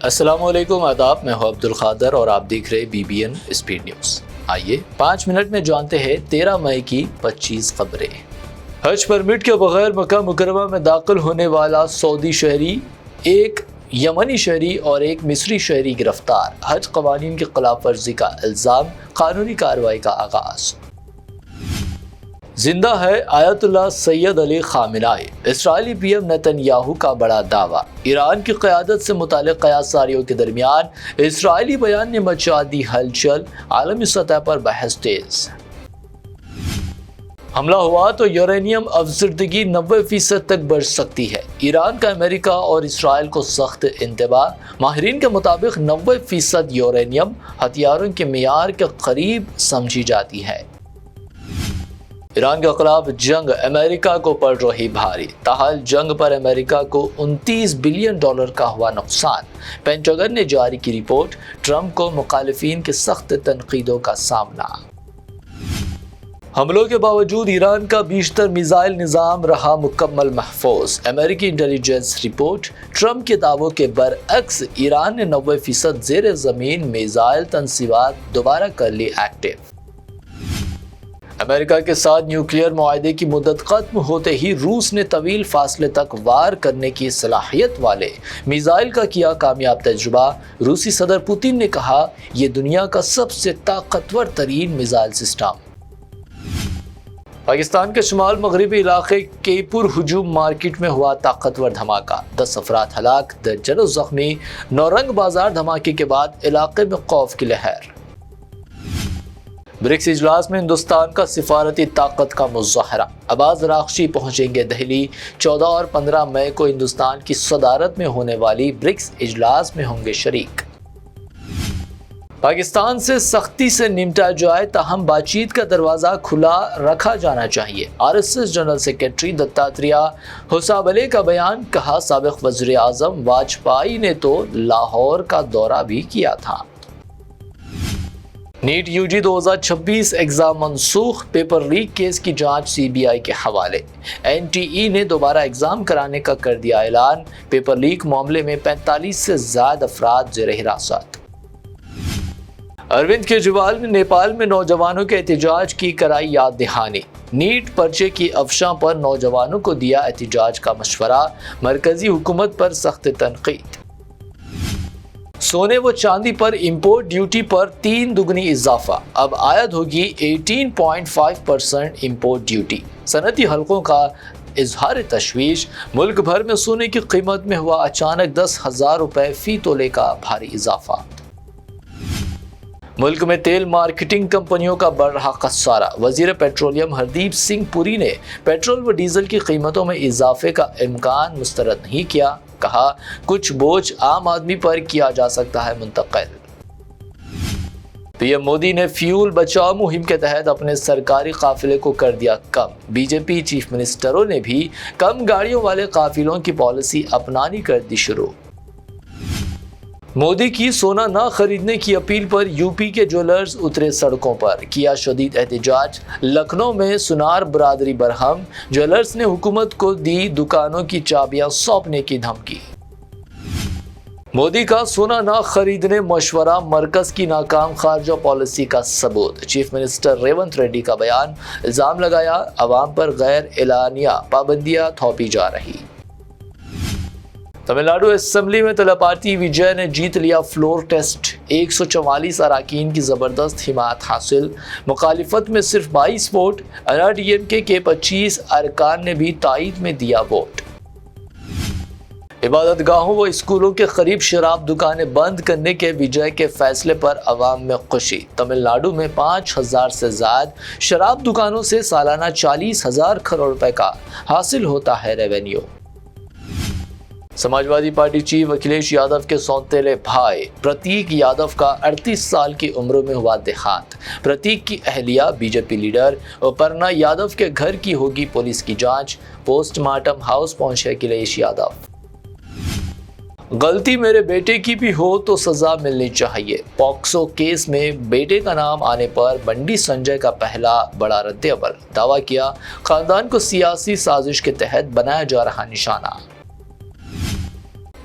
السلام علیکم، آداب، میں ہوں عبد القادر اور آپ دیکھ رہے BBN اسپیڈ نیوز۔ آئیے 5 منٹ میں جانتے ہیں 13 مئی کی 25 خبریں۔ حج پرمٹ کے بغیر مکہ مکرمہ میں داخل ہونے والا سعودی شہری، ایک یمنی شہری اور ایک مصری شہری گرفتار۔ حج قوانین کی خلاف ورزی کا الزام، قانونی کارروائی کا آغاز۔ زندہ ہے آیت اللہ سید علی خامنائی، اسرائیلی PM نیتن یاہو کا بڑا دعویٰ۔ ایران کی قیادت سے متعلق قیاس ساریوں کے درمیان اسرائیلی بیان نے مچا دی ہلچل، عالمی سطح پر بحث تیز۔ حملہ ہوا تو یورینیم افزردگی 90% تک بڑھ سکتی ہے، ایران کا امریکہ اور اسرائیل کو سخت انتباہ۔ ماہرین کے مطابق 90% یورینیم ہتھیاروں کے معیار کے قریب سمجھی جاتی ہے۔ ایران کے خلاف جنگ امریکہ کو پڑ رہی بھاری، تاحال جنگ پر امریکہ کو $29 بلین کا ہوا نقصان۔ پینٹاگن نے جاری کی رپورٹ، ٹرمپ کو مخالفین کے سخت تنقیدوں کا سامنا۔ حملوں کے باوجود ایران کا بیشتر میزائل نظام رہا مکمل محفوظ، امریکی انٹیلیجنس رپورٹ۔ ٹرمپ کے دعووں کے برعکس ایران نے 90% زیر زمین میزائل تنصیبات دوبارہ کر لی ایکٹیو۔ امریکہ کے ساتھ نیوکلیئر معاہدے کی مدت ختم ہوتے ہی روس نے طویل فاصلے تک وار کرنے کی صلاحیت والے میزائل کا کیا کامیاب تجربہ۔ روسی صدر پوتن نے کہا، یہ دنیا کا سب سے طاقتور ترین میزائل سسٹم۔ پاکستان کے شمال مغربی علاقے کے پرہجوم مارکیٹ میں ہوا طاقتور دھماکہ، 10 افراد ہلاک، درجنوں زخمی۔ نورنگ بازار دھماکے کے بعد علاقے میں خوف کی لہر۔ برکس اجلاس میں ہندوستان کا سفارتی طاقت کا مظاہرہ، عباس راغچی پہنچیں گے دہلی۔ 14 اور 15 مئی کو ہندوستان کی صدارت میں ہونے والی برکس اجلاس میں ہوں گے شریک۔ پاکستان سے سختی سے نمٹا جائے، تاہم بات چیت کا دروازہ کھلا رکھا جانا چاہیے۔ RSS جنرل سیکرٹری دتاتریہ ہوسابلے کا بیان، کہا سابق وزیر اعظم واجپئی نے تو لاہور کا دورہ بھی کیا تھا۔ نیٹ UG 2026 ایگزام منسوخ، پیپر لیک کیس کی جانچ CBI کے حوالے۔ NTE نے دوبارہ ایگزام کرانے کا کر دیا اعلان، پیپر لیک معاملے میں 45 سے زائد افراد زیر حراست۔ اروند کیجریوال نے نیپال میں نوجوانوں کے احتجاج کی کرائی یاد دہانی، نیٹ پرچے کی افشاں پر نوجوانوں کو دیا احتجاج کا مشورہ، مرکزی حکومت پر سخت تنقید۔ سونے و چاندی پر امپورٹ ڈیوٹی پر 3 گنا اضافہ، اب عائد ہوگی 18.5% امپورٹ ڈیوٹی۔ صنعتی حلقوں کا اظہار تشویش، ملک بھر میں سونے کی قیمت میں ہوا اچانک 10,000 روپے فی تولے کا بھاری اضافہ۔ ملک میں تیل مارکیٹنگ کمپنیوں کا بڑھ رہا خسارہ، وزیر پیٹرولیم ہردیپ سنگھ پوری نے پیٹرول و ڈیزل کی قیمتوں میں اضافے کا امکان مسترد نہیں کیا، کہا کچھ بوجھ عام آدمی پر کیا جا سکتا ہے منتقل۔ PM مودی نے فیول بچاؤ مہم کے تحت اپنے سرکاری قافلے کو کر دیا کم، BJP چیف منسٹروں نے بھی کم گاڑیوں والے قافلوں کی پالیسی اپنانی کر دی شروع۔ مودی کی سونا نہ خریدنے کی اپیل پر UP کے جویلرز اترے سڑکوں پر، کیا شدید احتجاج۔ لکھنؤ میں سنار برادری برہم، جویلرز نے حکومت کو دی دکانوں کی چابیاں سونپنے کی دھمکی۔ مودی کا سونا نہ خریدنے مشورہ مرکز کی ناکام خارجہ پالیسی کا ثبوت، چیف منسٹر ریونت ریڈی کا بیان، الزام لگایا عوام پر غیر اعلانیہ پابندیاں تھوپی جا رہی۔ تمل ناڈو اسمبلی میں طلب پارٹی وجے نے جیت لیا فلور ٹیسٹ، 144 اراکین کی زبردست حمایت حاصل، مخالفت میں صرف 22 ووٹ، NRDMK کے 25 ارکان نے بھی تائید میں دیا ووٹ۔ عبادت گاہوں و اسکولوں کے قریب شراب دکانیں بند کرنے کے وجے کے فیصلے پر عوام میں خوشی، تمل ناڈو میں 5,000 سے زائد شراب دکانوں سے سالانہ 40,000 کروڑ روپے کا حاصل ہوتا ہے revenue. Samajwadi party chief Akhilesh Yadav کے سونتیلے بھائی پرتیک یادو کا 38 سال کی عمر میں ہوا دیہانت، پرتیک کی اہلیہ BJP لیڈر اپرنا یادو کے گھر کی ہوگی پولیس کی جانچ، پوسٹ مارٹم ہاؤس پہنچے اکھلیش یادو۔ غلطی میرے بیٹے کی بھی ہو تو سزا ملنی چاہیے، پاکسو کیس میں بیٹے کا نام آنے پر بنڈی سنجے کا پہلا بڑا رد عمل، دعویٰ کیا خاندان کو سیاسی سازش کے تحت بنایا جا رہا نشانہ۔